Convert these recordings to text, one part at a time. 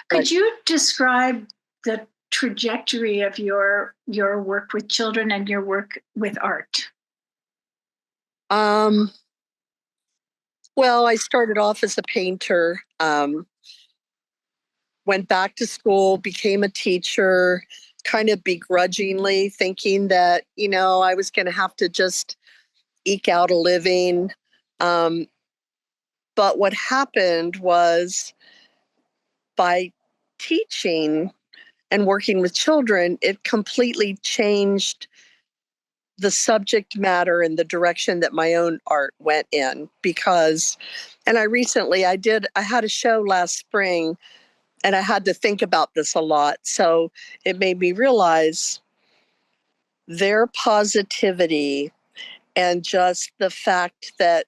But Could you describe the trajectory of your work with children and your work with art? um, well, I started off as a painter, went back to school, became a teacher, kind of begrudgingly thinking that, I was going to have to just eke out a living. Um, but what happened was by teaching and working with children, it completely changed the subject matter and the direction that my own art went in because and I had a show last spring and I had to think about this a lot. So it made me realize their positivity and just the fact that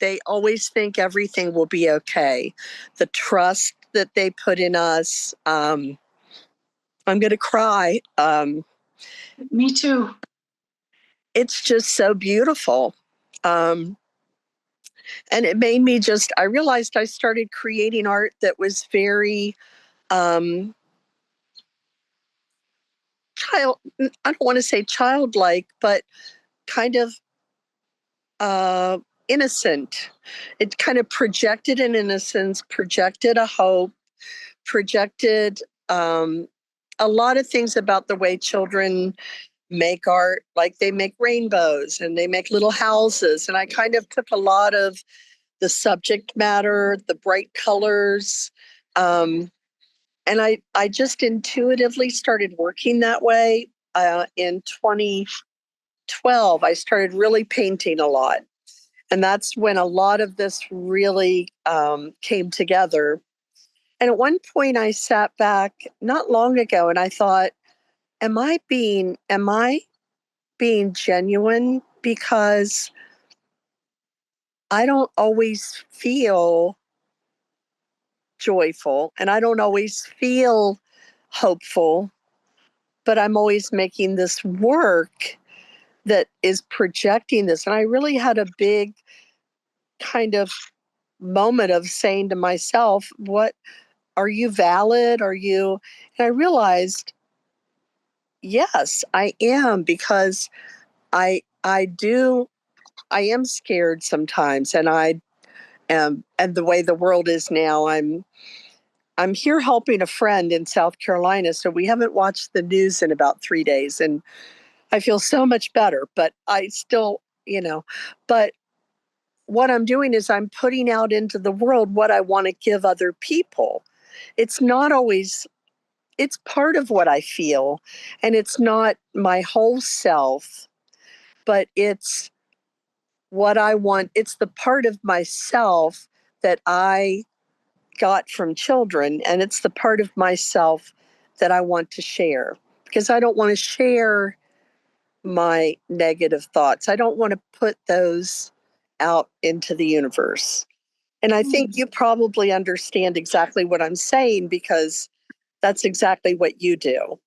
they always think everything will be okay. The trust that they put in us. I'm going to cry. Me too. It's just so beautiful. Um, and it made me I realized I started creating art that was very um, child, I don't want to say childlike, but kind of uh, innocent. It kind of projected an innocence, projected a hope, projected um, a lot of things about the way children make art, like they make rainbows and they make little houses. And I kind of took a lot of the subject matter, the bright colors. And I just intuitively started working that way. In 2012, I started really painting a lot. And that's when a lot of this really came together. And at one point, I sat back not long ago and I thought, am I being genuine? Because I don't always feel joyful and I don't always feel hopeful, but I'm always making this work that is projecting this. And I really had a big kind of moment of saying to myself, what are you valid? Are you? And I realized, yes, I am because I do I am scared sometimes and I am and the way the world is now, I'm here helping a friend in South Carolina. So we haven't watched the news in about 3 days. And I feel so much better, but I still, but what I'm doing is I'm putting out into the world what I want to give other people. It's not always, it's part of what I feel, and it's not my whole self, but it's what I want. It's the part of myself that I got from children, and it's the part of myself that I want to share because I don't want to share my negative thoughts. I don't want to put those out into the universe. And I think Mm. you probably understand exactly what I'm saying because that's exactly what you do.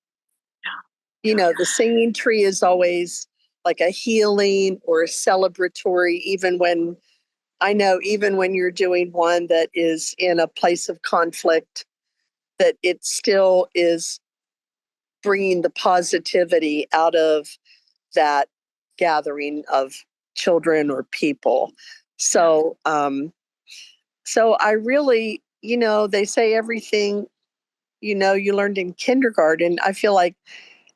Yeah. The singing tree is always like a healing or a celebratory, even when you're doing one that is in a place of conflict, that it still is bringing the positivity out of that gathering of children or people. Yeah. So I really, they say everything, you learned in kindergarten. I feel like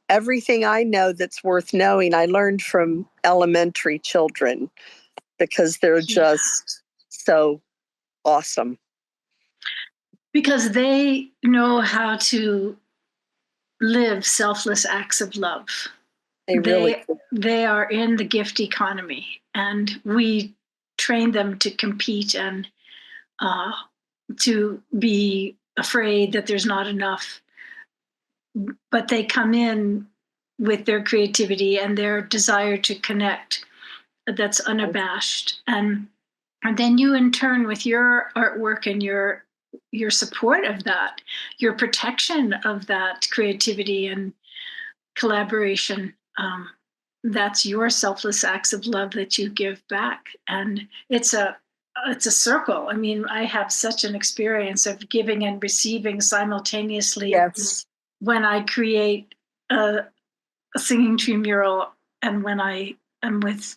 everything I know that's worth knowing, I learned from elementary children because they're Yeah. just so awesome. Because they know how to live selfless acts of love. They really, They are in the gift economy, and we train them to compete and uh, to be afraid that there's not enough. But they come in with their creativity and their desire to connect that's unabashed, and then you in turn with your artwork and your support of that, your protection of that creativity and collaboration, that's your selfless acts of love that you give back. And it's a it's a circle. I mean, I have such an experience of giving and receiving simultaneously Yes. when I create a singing tree mural, and when I am with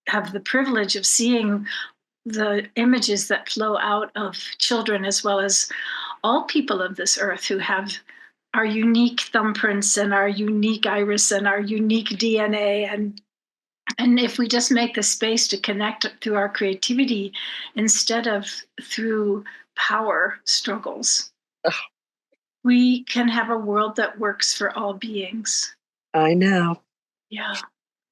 have the privilege of seeing the images that flow out of children as well as all people of this earth who have our unique thumbprints and our unique iris and our unique DNA, and if we just make the space to connect through our creativity instead of through power struggles, Ugh, we can have a world that works for all beings. I know. Yeah.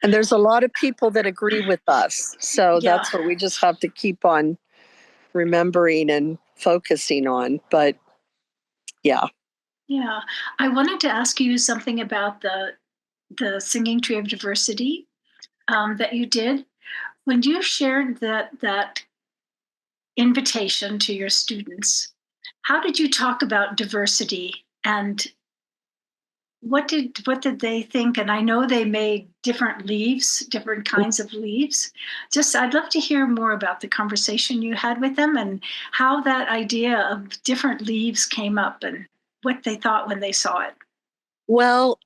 And there's a lot of people that agree with us. So Yeah. that's what we just have to keep on remembering and focusing on. But yeah. Yeah. I wanted to ask you something about the singing tree of diversity that you did when you shared that invitation to your students. How did you talk about diversity, and what did they think? And I know they made different leaves, different kinds of leaves. Just I'd love to hear more about the conversation you had with them and how that idea of different leaves came up and what they thought when they saw it. Well,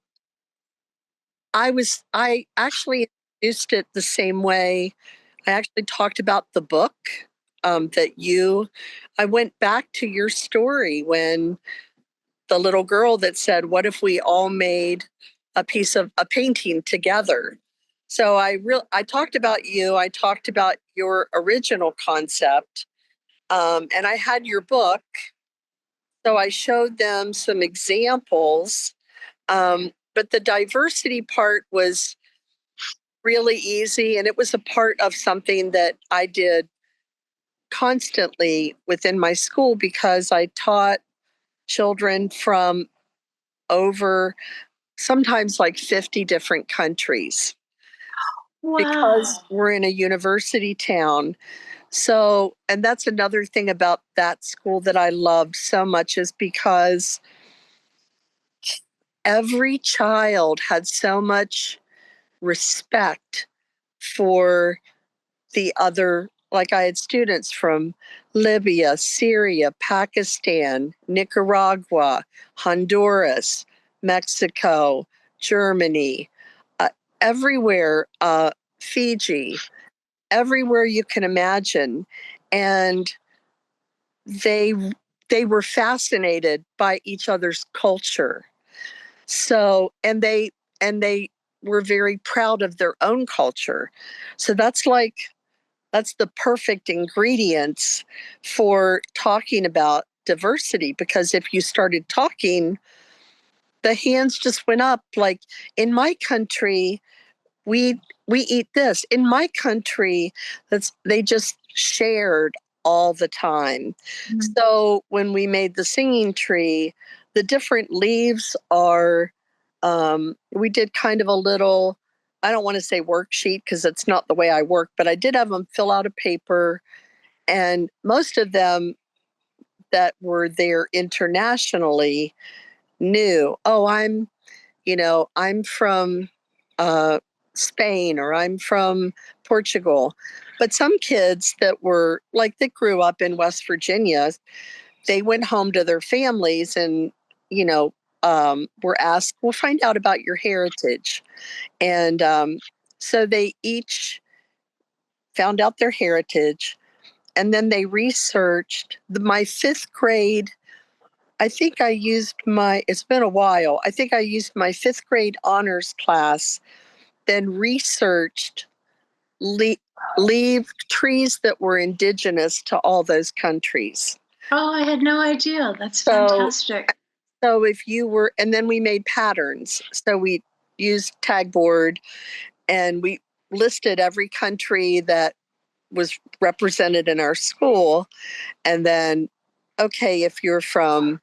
I actually introduced it the same way. I actually talked about the book that I went back to your story when the little girl that said, "What if we all made a painting together?" So I talked about you. I talked about your original concept, and I had your book. So I showed them some examples, but the diversity part was really easy, and it was a part of something that I did constantly within my school because I taught children from over sometimes like 50 different countries because Wow. we're in a university town. So, and that's another thing about that school that I loved so much is because every child had so much respect for the other. Like I had students from Libya, Syria, Pakistan, Nicaragua, Honduras, Mexico, Germany, uh, everywhere, Fiji, everywhere you can imagine. And they they were fascinated by each other's culture. So, and they were very proud of their own culture. So that's the perfect ingredients for talking about diversity because if you started talking, the hands just went up. Like in my country, we we eat this. In my country, that's they just shared all the time. Mm. So when we made the singing tree, the different leaves are we did kind of a little, I don't want to say worksheet because it's not the way I work, but I did have them fill out a paper, and most of them that were there internationally knew, oh, I'm from uh, Spain or I'm from Portugal. But some kids that grew up in West Virginia, they went home to their families and, you know, were asked, "We'll find out about your heritage." And so they each found out their heritage. And then they researched my fifth grade. It's been a while. I think I used my fifth grade honors class, then researched le- leaf trees that were indigenous to all those countries. Oh, I had no idea. That's So, fantastic. so if you were, and then we made patterns. So we used tagboard and we listed every country that was represented in our school. And then, okay, if you're from,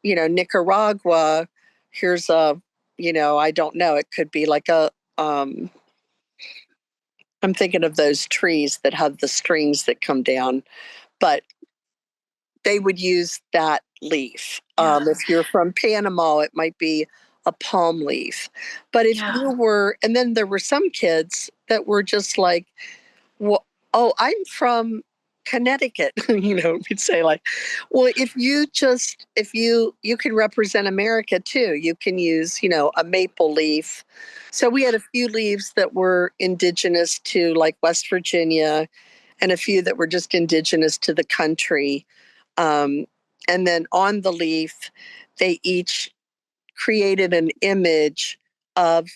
Nicaragua, here's I don't know, it could be like I'm thinking of those trees that have the strings that come down, but they would use that leaf. Yeah. If you're from Panama, it might be a palm leaf. But if Yeah. you were, and then there were some kids that were just like, well, Oh, I'm from Connecticut. We'd say like, well, if you can represent America too, you can use, a maple leaf. So we had a few leaves that were indigenous to like West Virginia and a few that were just indigenous to the country. Um, and then on the leaf, they each created an image of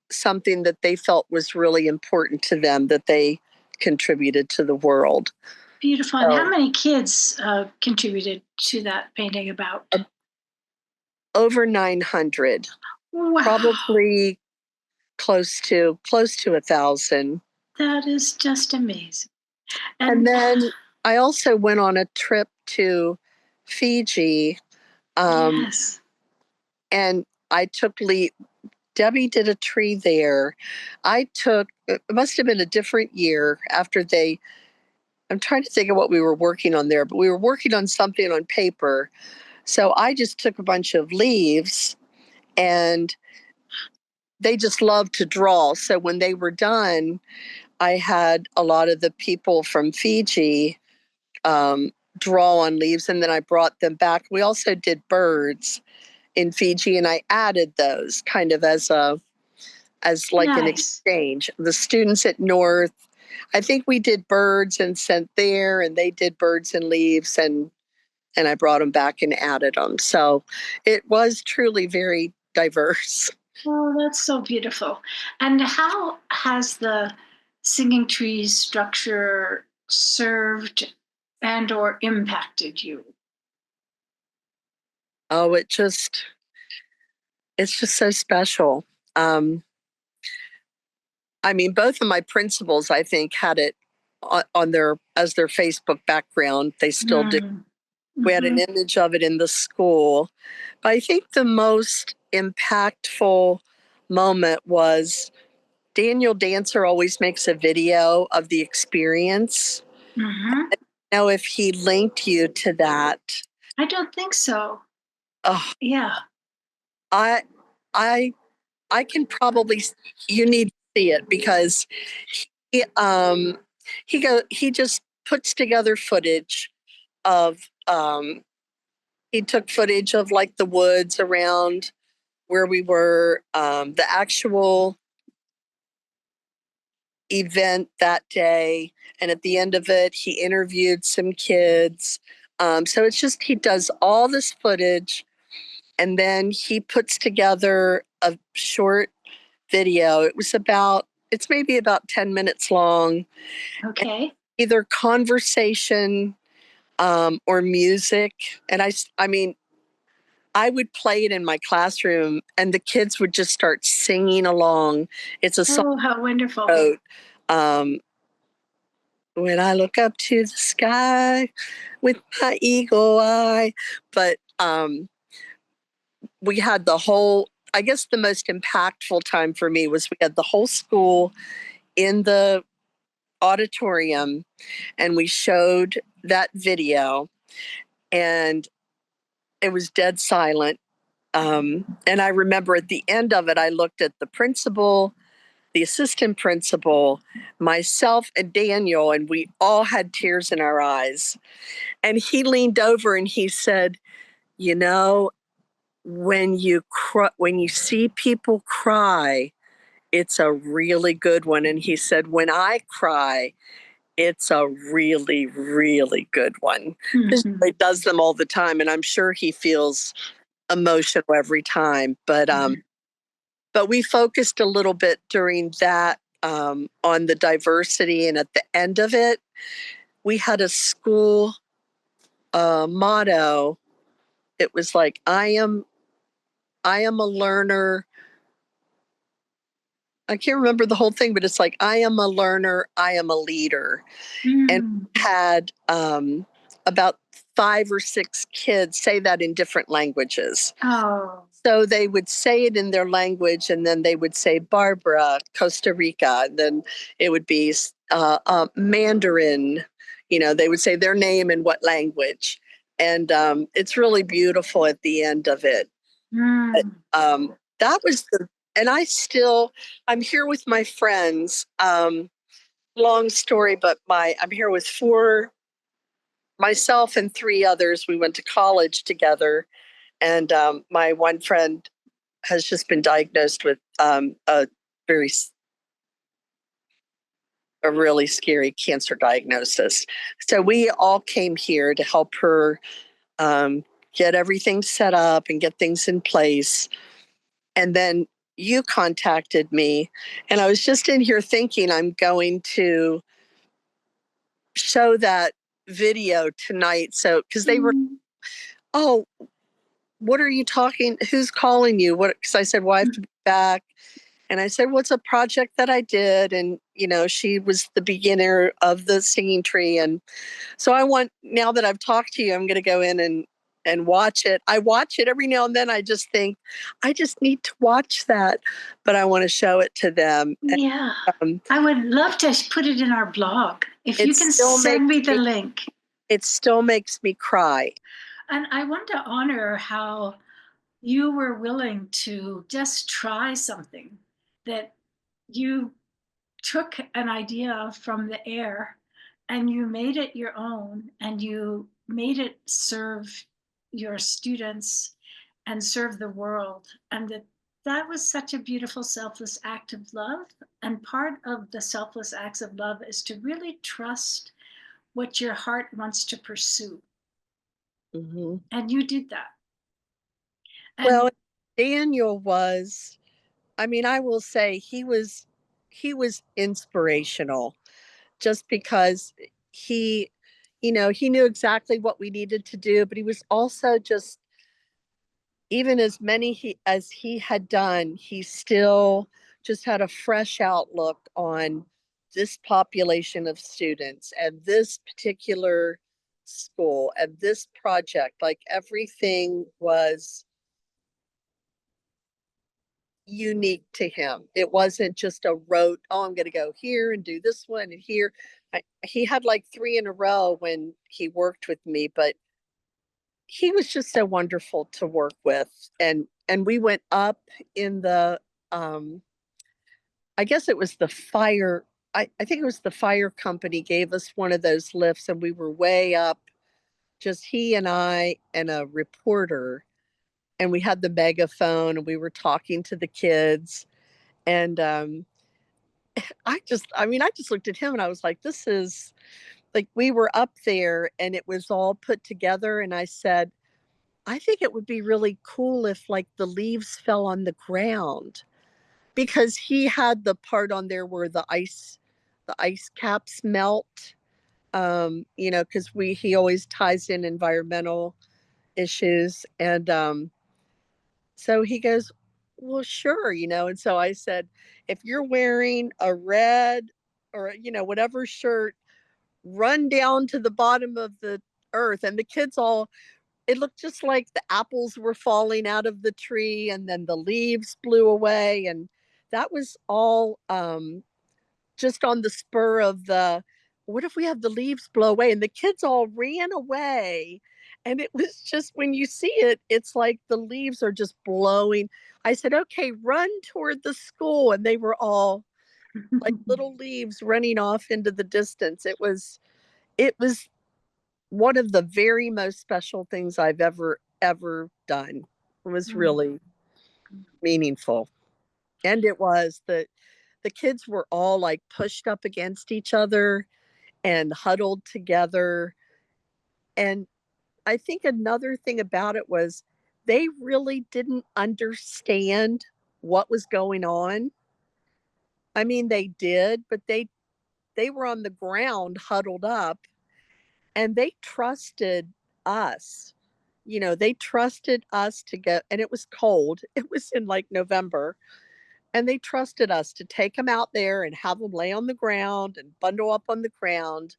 something that they felt was really important to them that they contributed to the world. Beautiful. And how So many kids contributed to that painting about? over 900, Wow, probably close to 1,000. that is just amazing. And And then I also went on a trip to Fiji, um, yes, and I took Lee. Debbie did a tree there. It must have been a different year after they. I'm trying to think of what we were working on there, but we were working on something on paper. So I just took a bunch of leaves, and they just love to draw. So when they were done, I had a lot of the people from Fiji um, draw on leaves, and then I brought them back. We also did birds in Fiji, and I added those kind of as like an nice. exchange. The students at North, I think we did birds and sent there, and they did birds and leaves, and I brought them back and added them. So it was truly very diverse. Oh, that's so beautiful. And how has the Singing Trees structure served and or impacted you? Oh, it's just so special. Um, I mean, both of my principals, I think, had it on their as their Facebook background. They still do. Mm. We had an Hmm. image of it in the school. But I think the most impactful moment was Daniel Dancer always makes a video of the experience. Hmm. Now, if he linked you to that, I don't think so. oh, Yeah. I, I, I can probably. You need to see it because he, um, he just puts together footage of. He took footage of like the woods around where we were, the actual event that day. And at the end of it, he interviewed some kids. So it's just, he does all this footage and then he puts together a short video. It's maybe about 10 minutes long, Okay. either conversation or music. And I mean, I would play it in my classroom and the kids would just start singing along. It's a song Oh, how I wonderful. wrote. Um, when I look up to the sky with my eagle eye. But we had I guess the most impactful time for me was we had the whole school in the auditorium and we showed that video and it was dead silent. And I remember at the end of it, I looked at the principal, the assistant principal, myself, and Daniel, and we all had tears in our eyes. And he leaned over and he said, "You know, when you see people cry, it's a really good one." And he said, "When I cry, it's a really, really good one." Because Hmm. he does them all the time, and I'm sure he feels emotional every time. But we focused a little bit during that on the diversity, and at the end of it, we had a school motto. It was like, I am a learner. I can't remember the whole thing, but it's like, I am a learner, I am a leader. And Mm. had about 5 or 6 kids say that in different languages. Oh. So they would say it in their language, and then they would say Barbara, Costa Rica, and then it would be Mandarin. They would say their name and what language. And it's really beautiful at the end of it. But, Mm. that was and I'm here with my friends. long story, but I'm here with myself and three others. We went to college together, and my one friend has just been diagnosed with very a really scary cancer diagnosis. So we all came here to help her um, get everything set up and get things in place. And then you contacted me, and I was just in here thinking I'm going to show that video tonight. So, because they were, Mm. oh, what are you talking? Who's calling you? What? Because I said, well, I have to be back. And I said, what's a project that I did? And, she was the beginner of the singing tree. And so now that I've talked to you, I'm going to go in and watch it. I watch it every now and then. I just think, I just need to watch that, but I want to show it to them. And, Yeah. um, I would love to put it in our blog. If it you can still send makes me the me, link. it still makes me cry. And I want to honor how you were willing to just try something that you took an idea from the air and you made it your own and you made it serve your students and serve the world, and that was such a beautiful selfless act of love. And part of the selfless acts of love is to really trust what your heart wants to pursue, Mhm. and you did that. Well, And Daniel was, I mean, I will say he was inspirational just because he, he knew exactly what we needed to do, but he was also just, even as many as he had done, he still just had a fresh outlook on this population of students and this particular school and this project. Like everything was unique to him. It wasn't just a rote, oh, I'm going to go here and do this one and here. He had like three in a row when he worked with me, but he was just so wonderful to work with. And we went up in the, um, I guess it was the fire. I think it was the fire company gave us one of those lifts, and we were way up, just he and I and a reporter, and we had the megaphone and we were talking to the kids. And I just looked at him and I was like, this is like, we were up there and it was all put together. And I said, I think it would be really cool if like the leaves fell on the ground, because he had the part on there where the ice caps melt. Because he always ties in environmental issues. And so he goes, well, sure, and so I said, if you're wearing a red or, whatever shirt, run down to the bottom of the earth. And the kids all, it looked just like the apples were falling out of the tree and then the leaves blew away. And that was all just on the spur of the, what if we have the leaves blow away? And the kids all ran away. And it was just, when you see it, it's like the leaves are just blowing. I said, okay, run toward the school. And they were all like little leaves running off into the distance. It was one of the very most special things I've ever done. It was really meaningful. And it was the kids were all like pushed up against each other and huddled together. And I think another thing about it was they really didn't understand what was going on. I mean, they did, but they were on the ground huddled up, and they trusted us. They trusted us to go, and it was cold. It was in like November, and they trusted us to take them out there and have them lay on the ground and bundle up on the ground.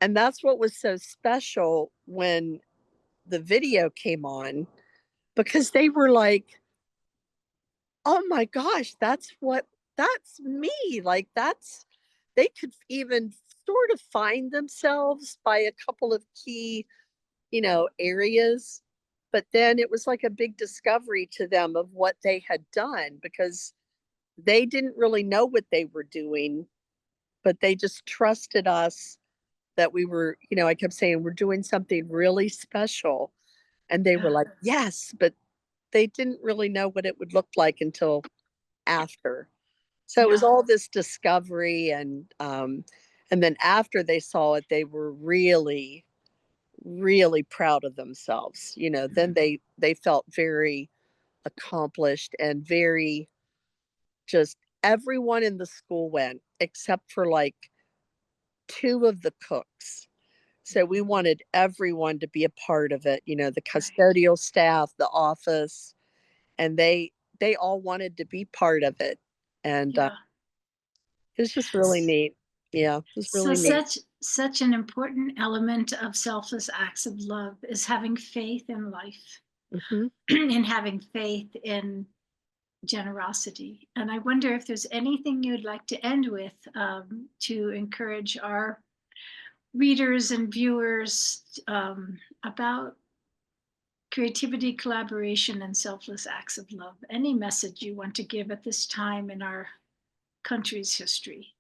And that's what was so special when the video came on, because they were like, oh my gosh, that's me. Like, they could even sort of find themselves by a couple of key, areas. But then it was like a big discovery to them of what they had done, because they didn't really know what they were doing but they just trusted us that we were, I kept saying, we're doing something really special. And they were Yeah. like, yes, but they didn't really know what it would look like until after. So it was Yeah. all this discovery, and then after they saw it, they were really, really proud of themselves. Then they felt very accomplished and very just everyone in the school went except for like two of the cooks. So we wanted everyone to be a part of it, the Right. custodial staff, the office, and they all wanted to be part of it. And Yeah. it's just really neat. Yeah, it was So really neat. such an important element of selfless acts of love is having faith in life Hmm. and having faith in generosity. And I wonder if there's anything you'd like to end with, to encourage our readers and viewers, about creativity, collaboration, and selfless acts of love. Any message you want to give at this time in our country's history?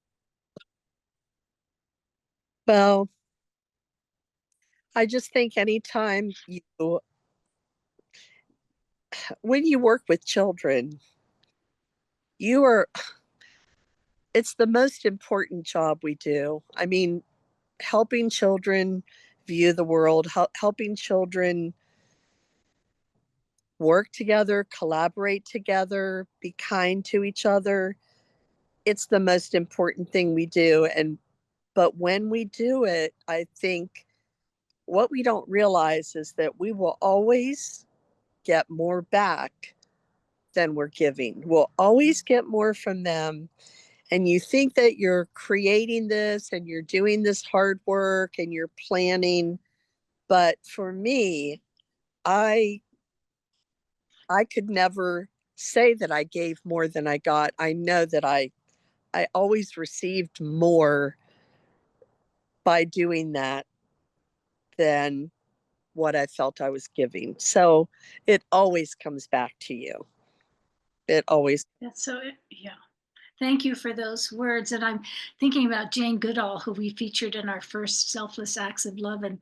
Well, I just think anytime when you work with children, you are, it's the most important job we do. I mean, helping children view the world, helping children work together, collaborate together, be kind to each other. It's the most important thing we do. But when we do it, I think what we don't realize is that we will always get more back than we're giving. We'll always get more from them. And you think that you're creating this and you're doing this hard work and you're planning. But for me, I I could never say that I gave more than I got. I know that I always received more by doing that than what I felt I was giving. So it always comes back to you. It always. That's so, yeah. Thank you for those words. And I'm thinking about Jane Goodall, who we featured in our first Selfless Acts of Love. And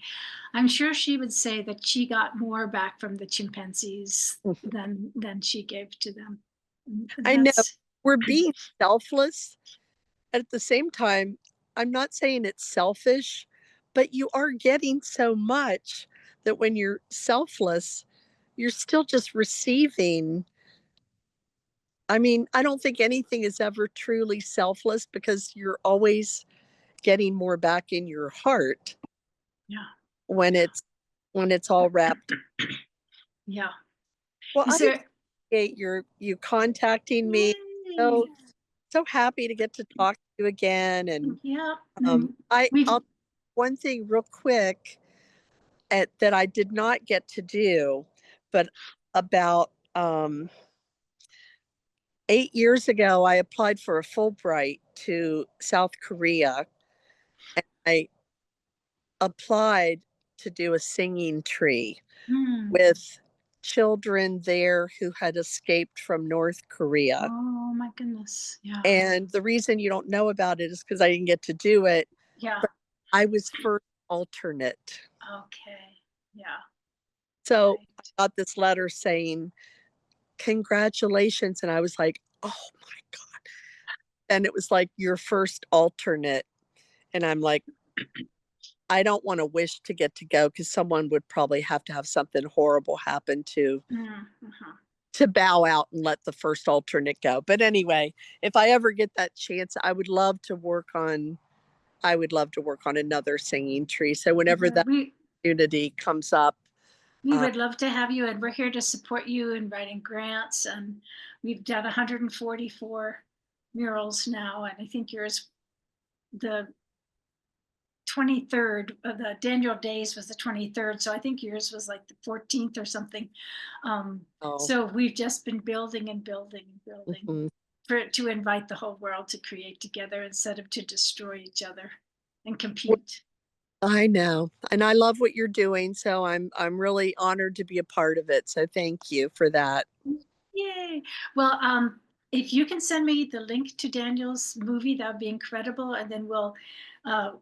I'm sure she would say that she got more back from the chimpanzees than she gave to them. And I know that's, we're being selfless. At the same time, I'm not saying it's selfish, but you are getting so much that when you're selfless, you're still just receiving. I mean, I don't think anything is ever truly selfless because you're always getting more back in your heart yeah, when it's all wrapped. yeah. Well, Is I there, appreciate you contacting me. yay, So happy to get to talk to you again. And yeah. And I'll we've, one thing real quick that I did not get to do, but about 8 years ago, I applied for a Fulbright to South Korea. I applied to do a singing tree mm, with children there who had escaped from North Korea. oh my goodness. Yeah, And the reason you don't know about it is because I didn't get to do it, yeah. but I was first alternate. Okay. Yeah, So I right. got this letter saying, congratulations. And I was like, oh my God. And it was like, your first alternate. And I'm like, I don't want to wish to get to go because someone would probably have to have something horrible happen Mm-hmm. to bow out and let the first alternate go. But anyway, if I ever get that chance, I would love to work on another singing tree. So whenever Yeah, that opportunity comes up, we uh, would love to have you, and we're here to support you in writing grants. And we've done 144 murals now, and I think yours, the 23rd, the Daniel Days was the 23rd, so I think yours was like the 14th or something. oh, So we've just been building and building and building mhm. to invite the whole world to create together instead of to destroy each other and Well, compete. I know, and I love what you're doing. So I'm really honored to be a part of it. So thank you for that. Yay! Well, if you can send me the link to Daniel's movie, that would be incredible. And then uh,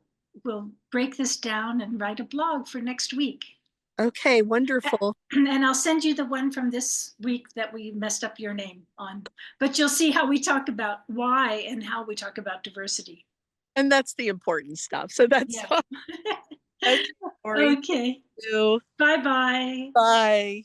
we'll break this down and write a blog for next week. Okay, wonderful. And I'll send you the one from this week that we messed up your name on. But you'll see how we talk about why and how we talk about diversity. And that's the important stuff. So that's Yeah. fine. Okay, Lori. Okay. Thank you. Bye bye. Bye.